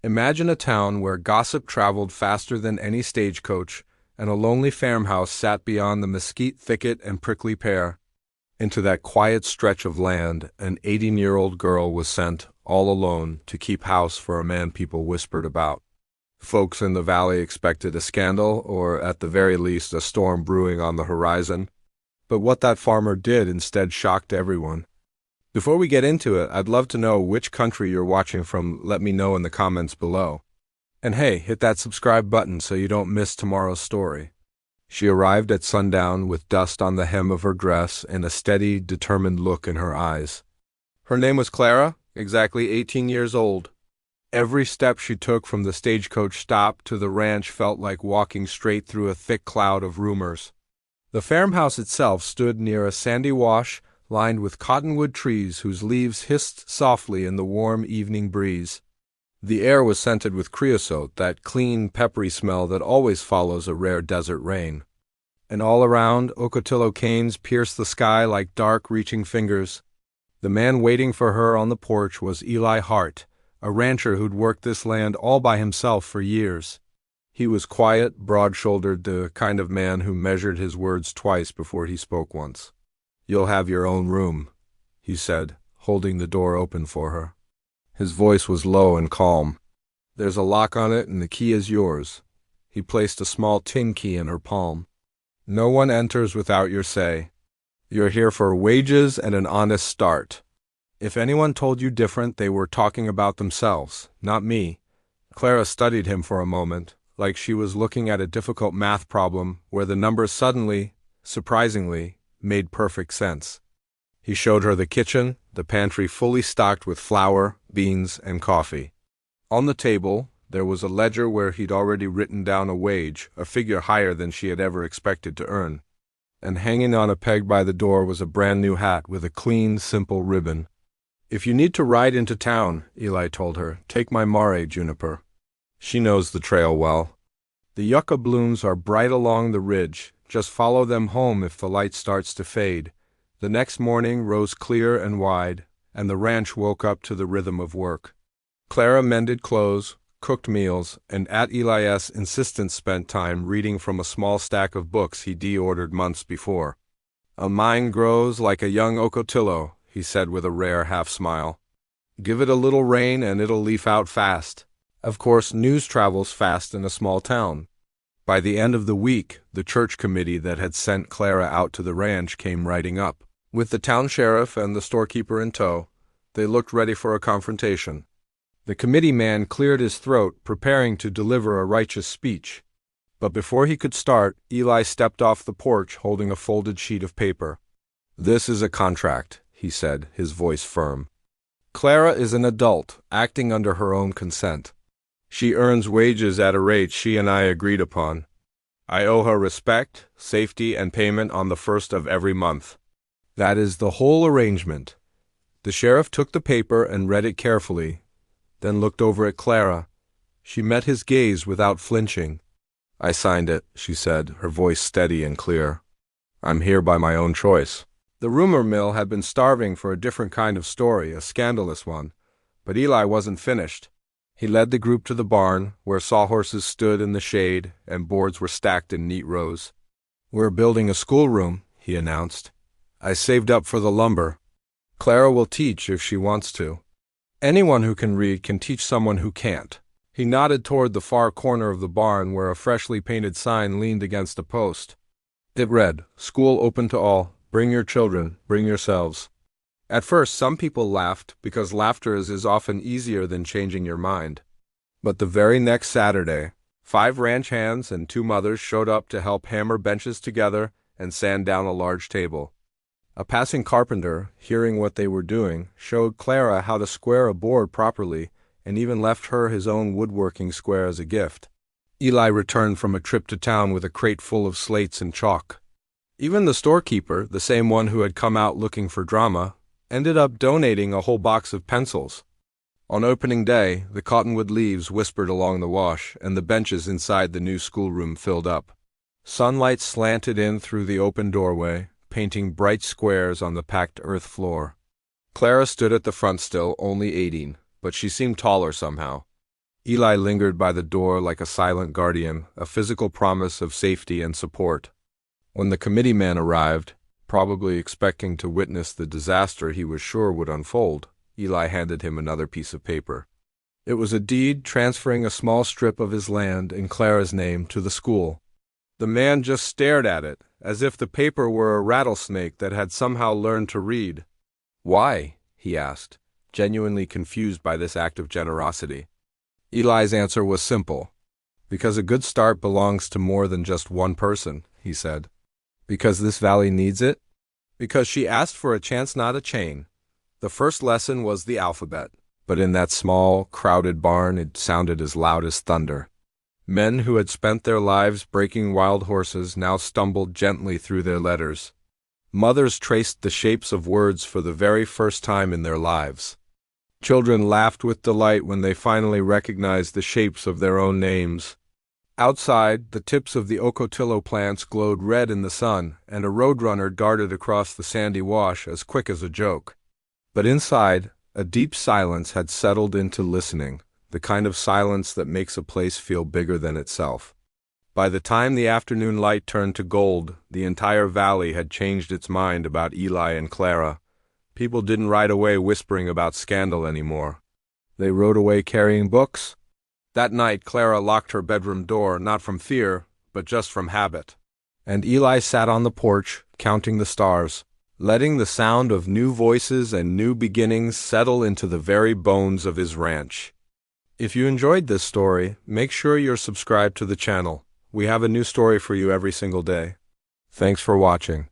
Imagine a town where gossip traveled faster than any stagecoach, and a lonely farmhouse sat beyond the mesquite thicket and prickly pear. Into that quiet stretch of land, an 18-year-old girl was sent, all alone, to keep house for a man people whispered about. Folks in the valley expected a scandal, or at the very least a storm brewing on the horizon. But what that farmer did instead shocked everyone. Before we get into it, I'd love to know which country you're watching from. Let me know in the comments below. And hey, hit that subscribe button so you don't miss tomorrow's story. She arrived at sundown with dust on the hem of her dress and a steady, determined look in her eyes. Her name was Clara, exactly 18 years old. Every step she took from the stagecoach stop to the ranch felt like walking straight through a thick cloud of rumors. The farmhouse itself stood near a sandy wash lined with cottonwood trees whose leaves hissed softly in the warm evening breeze. The air was scented with creosote, that clean, peppery smell that always follows a rare desert rain. And all around, ocotillo canes pierced the sky like dark, reaching fingers. The man waiting for her on the porch was Eli Hart, a rancher who'd worked this land all by himself for years. He was quiet, broad-shouldered, the kind of man who measured his words twice before he spoke once. "You'll have your own room," he said, holding the door open for her. His voice was low and calm. "There's a lock on it and the key is yours." He placed a small tin key in her palm. "No one enters without your say. You're here for wages and an honest start. If anyone told you different, they were talking about themselves, not me." Clara studied him for a moment, like she was looking at a difficult math problem where the numbers suddenly, surprisingly, made perfect sense. He showed her the kitchen, the pantry fully stocked with flour, beans, and coffee. On the table, there was a ledger where he'd already written down a wage, a figure higher than she had ever expected to earn. And hanging on a peg by the door was a brand-new hat with a clean, simple ribbon. "If you need to ride into town," Eli told her, "take my mare, Juniper. She knows the trail well. The yucca blooms are bright along the ridge. Just follow them home if the light starts to fade." The next morning rose clear and wide, and the ranch woke up to the rhythm of work. Clara mended clothes, cooked meals, and at Eli's insistence spent time reading from a small stack of books he de-ordered months before. "A mind grows like a young ocotillo," he said with a rare half-smile. "Give it a little rain and it'll leaf out fast." Of course, news travels fast in a small town. By the end of the week, the church committee that had sent Clara out to the ranch came riding up. With the town sheriff and the storekeeper in tow, they looked ready for a confrontation. The committee man cleared his throat, preparing to deliver a righteous speech. But before he could start, Eli stepped off the porch holding a folded sheet of paper. "This is a contract," he said, his voice firm. "Clara is an adult, acting under her own consent. She earns wages at a rate she and I agreed upon. I owe her respect, safety, and payment on the first of every month. That is the whole arrangement." The sheriff took the paper and read it carefully, then looked over at Clara. She met his gaze without flinching. "I signed it," she said, her voice steady and clear. "I'm here by my own choice." The rumor mill had been starving for a different kind of story, a scandalous one, but Eli wasn't finished. He led the group to the barn, where sawhorses stood in the shade and boards were stacked in neat rows. "We're building a schoolroom," he announced. "I saved up for the lumber. Clara will teach if she wants to. Anyone who can read can teach someone who can't." He nodded toward the far corner of the barn where a freshly painted sign leaned against a post. It read, "School open to all. Bring your children. Bring yourselves." At first, some people laughed, because laughter is often easier than changing your mind. But the very next Saturday, 5 ranch hands and 2 mothers showed up to help hammer benches together and sand down a large table. A passing carpenter, hearing what they were doing, showed Clara how to square a board properly and even left her his own woodworking square as a gift. Eli returned from a trip to town with a crate full of slates and chalk. Even the storekeeper, the same one who had come out looking for drama, ended up donating a whole box of pencils. On opening day, the cottonwood leaves whispered along the wash, and the benches inside the new schoolroom filled up. Sunlight slanted in through the open doorway, painting bright squares on the packed earth floor. Clara stood at the front still, only 18, but she seemed taller somehow. Eli lingered by the door like a silent guardian, a physical promise of safety and support. When the committee man arrived, probably expecting to witness the disaster he was sure would unfold, Eli handed him another piece of paper. It was a deed transferring a small strip of his land in Clara's name to the school. The man just stared at it, as if the paper were a rattlesnake that had somehow learned to read. "Why?" he asked, genuinely confused by this act of generosity. Eli's answer was simple. "Because a good start belongs to more than just one person," he said. "Because this valley needs it? Because she asked for a chance, not a chain." The first lesson was the alphabet, but in that small, crowded barn it sounded as loud as thunder. Men who had spent their lives breaking wild horses now stumbled gently through their letters. Mothers traced the shapes of words for the very first time in their lives. Children laughed with delight when they finally recognized the shapes of their own names. Outside, the tips of the ocotillo plants glowed red in the sun, and a roadrunner darted across the sandy wash as quick as a joke. But inside, a deep silence had settled into listening, the kind of silence that makes a place feel bigger than itself. By the time the afternoon light turned to gold, the entire valley had changed its mind about Eli and Clara. People didn't ride away whispering about scandal anymore. They rode away carrying books. That night, Clara locked her bedroom door, not from fear, but just from habit. And Eli sat on the porch, counting the stars, letting the sound of new voices and new beginnings settle into the very bones of his ranch. If you enjoyed this story, make sure you're subscribed to the channel. We have a new story for you every single day. Thanks for watching.